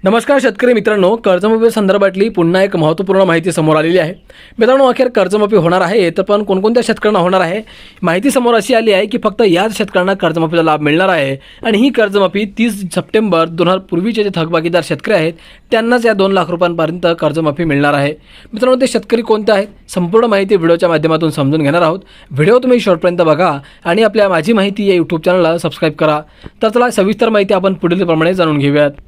नमस्कार शेतकरी मित्रांनो, कर्जमाफी संदर्भातली पुन्हा एक महत्त्वपूर्ण माहिती समोर आलेली आहे। मित्रांनो, अखेर कर्जमाफी होणार आहे, तर पण कोणकोणत्या शेतकऱ्यांना होणार आहे? माहिती समोर अशी आली आहे की फक्त याच शेतकऱ्यांना कर्जमाफीचा लाभ मिळणार आहे आणि ही कर्जमाफी 30 सप्टेंबर 2000 पूर्वीचे जे थकबाकीदार शेतकरी आहेत त्यांनाच या 2 लाख रुपयांपर्यंत कर्जमाफी मिळणार आहे। मित्रांनो, ते शेतकरी कोणते आहेत? संपूर्ण माहिती व्हिडिओच्या माध्यमातून समजून घेणार आहोत। व्हिडिओ तुम्ही शेवटपर्यंत बघा आणि आपल्या माझी माहिती या YouTube चॅनलला सबस्क्राइब करा। तर चला सविस्तर माहिती आपण पुढील प्रमाणे जाणून घेऊयात।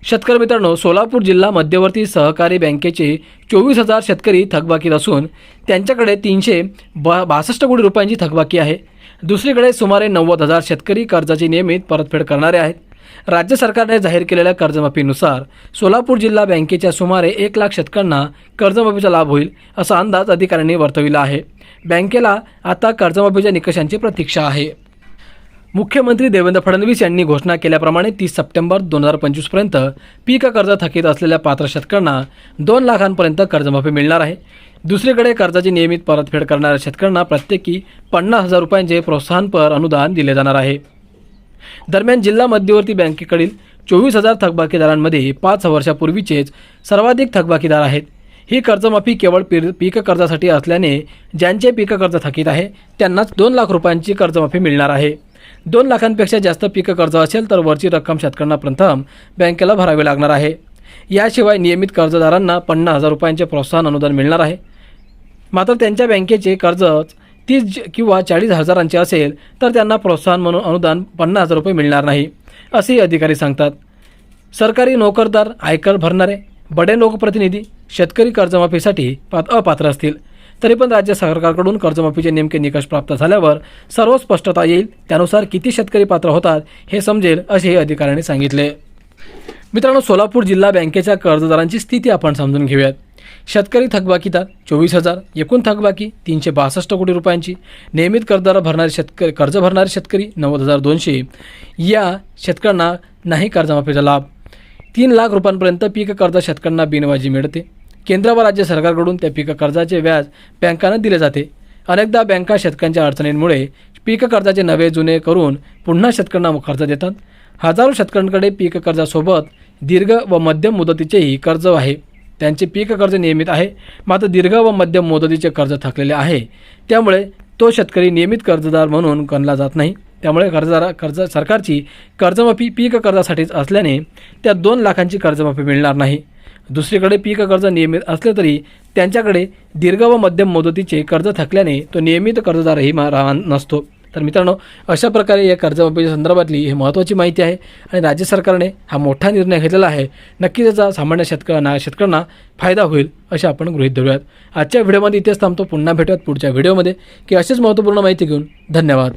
शेतकरी मित्रांनो, सोलापूर जिल्हा मध्यवर्ती सहकारी बँकेचे 24,000 शेतकरी थकबाकीत असून त्यांच्याकडे 362 कोटी रुपयांची थकबाकी आहे। दुसरीकडे सुमारे 90,000 शेतकरी कर्जाची नियमित परतफेड करणारे आहेत। राज्य सरकारने जाहीर केलेल्या कर्जमाफीनुसार सोलापूर जिल्हा बँकेच्या सुमारे 1 लाख शेतकऱ्यांना कर्जमाफीचा लाभ होईल असा अंदाज अधिकाऱ्यांनी वर्तविला आहे। बँकेला आता कर्जमाफीच्या निकषांची प्रतीक्षा आहे। मुख्यमंत्री देवेंद्र फडणवीस यांनी घोषणा केल्याप्रमाणे 30 सप्टेंबर 2025 पर्यंत पीक कर्ज थकीत असलेल्या पात्र शेतकऱ्यांना 2 लाखांपर्यंत कर्जमाफी मिळणार आहे। दुसरीकडे कर्जाची नियमित परतफेड करणाऱ्या शेतकऱ्यांना प्रत्येकी 50,000 रुपयांचे प्रोत्साहनपर अनुदान दिले जाणार आहे। दरम्यान जिल्हा मध्यवर्ती बँकेकडील 24,000 थकबाकीदारांमध्ये 5 वर्षापूर्वीचेच सर्वाधिक थकबाकीदार आहेत। ही कर्जमाफी केवळ पीक कर्जासाठी असल्याने ज्यांचे पीक कर्ज थकीत आहे त्यांनाच 2 लाख रुपयांची कर्जमाफी मिळणार आहे। 2 लाखांपेक्षा जास्त पीक कर्ज असेल तर वरची रक्कम शेतकऱ्यांना प्रथम बँकेला भरावी लागणार आहे। याशिवाय नियमित कर्जदारांना 50,000 रुपयांचे प्रोत्साहन अनुदान मिळणार आहे। मात्र त्यांच्या बँकेचे कर्ज 30 किंवा 40 हजारांचे असेल तर त्यांना प्रोत्साहन म्हणून अनुदान 50,000 रुपये मिळणार नाही, असेही अधिकारी सांगतात। सरकारी नोकरदार, आयकर भरणारे, बडे लोकप्रतिनिधी शेतकरी कर्जमाफीसाठी अपात्र असतील तरी पण राज्य सरकारकडून कर्जमाफीचे नेमके निकष प्राप्त झाल्यावर सर्व स्पष्टता येईल। त्यानुसार किती शेतकरी पात्र होतात हे समजेल, असेही अधिकाऱ्यांनी सांगितले। मित्रांनो, सोलापूर जिल्हा बँकेच्या कर्जदारांची स्थिती आपण समजून घेऊयात। शेतकरी थकबाकीदार 24,000, एकूण थकबाकी 362 कोटी रुपयांची, नियमित कर्ज भरणारे शेतकरी 90,200। या शेतकऱ्यांना नाही कर्जमाफीचा लाभ। 3 लाख रुपयांपर्यंत पीक कर्ज शेतकऱ्यांना बिनव्याजी मिळते। केंद्र व राज्य सरकारकडून त्या पीक कर्जाचे व्याज बँकांना दिले जाते। अनेकदा बँका शेतकऱ्यांच्या अडचणींमुळे पीक कर्जाचे नवे जुने करून पुन्हा शेतकऱ्यांना कर्ज देतात। हजारो शेतकऱ्यांकडे पीक कर्जासोबत दीर्घ व मध्यम मुदतीचेही कर्ज आहे। त्यांचे पीक कर्ज नियमित आहे, मात्र दीर्घ व मध्यम मुदतीचे कर्ज थकलेले आहे। त्यामुळे तो शेतकरी नियमित कर्जदार म्हणून गणला जात नाही। त्यामुळे सरकारची कर्जमाफी पीक कर्जासाठीच असल्याने त्या 2 लाखांची कर्जमाफी मिळणार नाही। दुसरीकडे पीक कर्ज नियमित असले तरी त्यांच्याकडे दीर्घ व मध्यम मुदतीचे कर्ज थकल्याने तो नियमित कर्जदारही नसतो। तर मित्रांनो, अशा प्रकारे या कर्जमाफीच्या संदर्भातली ही महत्त्वाची माहिती आहे आणि राज्य सरकारने हा मोठा निर्णय घेतलेला आहे। नक्कीच याचा सामान्य शेतकऱ्यांना फायदा होईल असे आपण गृहीत धरूयात। आजच्या व्हिडिओमध्ये इथेच थांबतो। पुन्हा भेटूयात पुढच्या व्हिडिओमध्ये की अशीच महत्त्वपूर्ण माहिती घेऊन। धन्यवाद।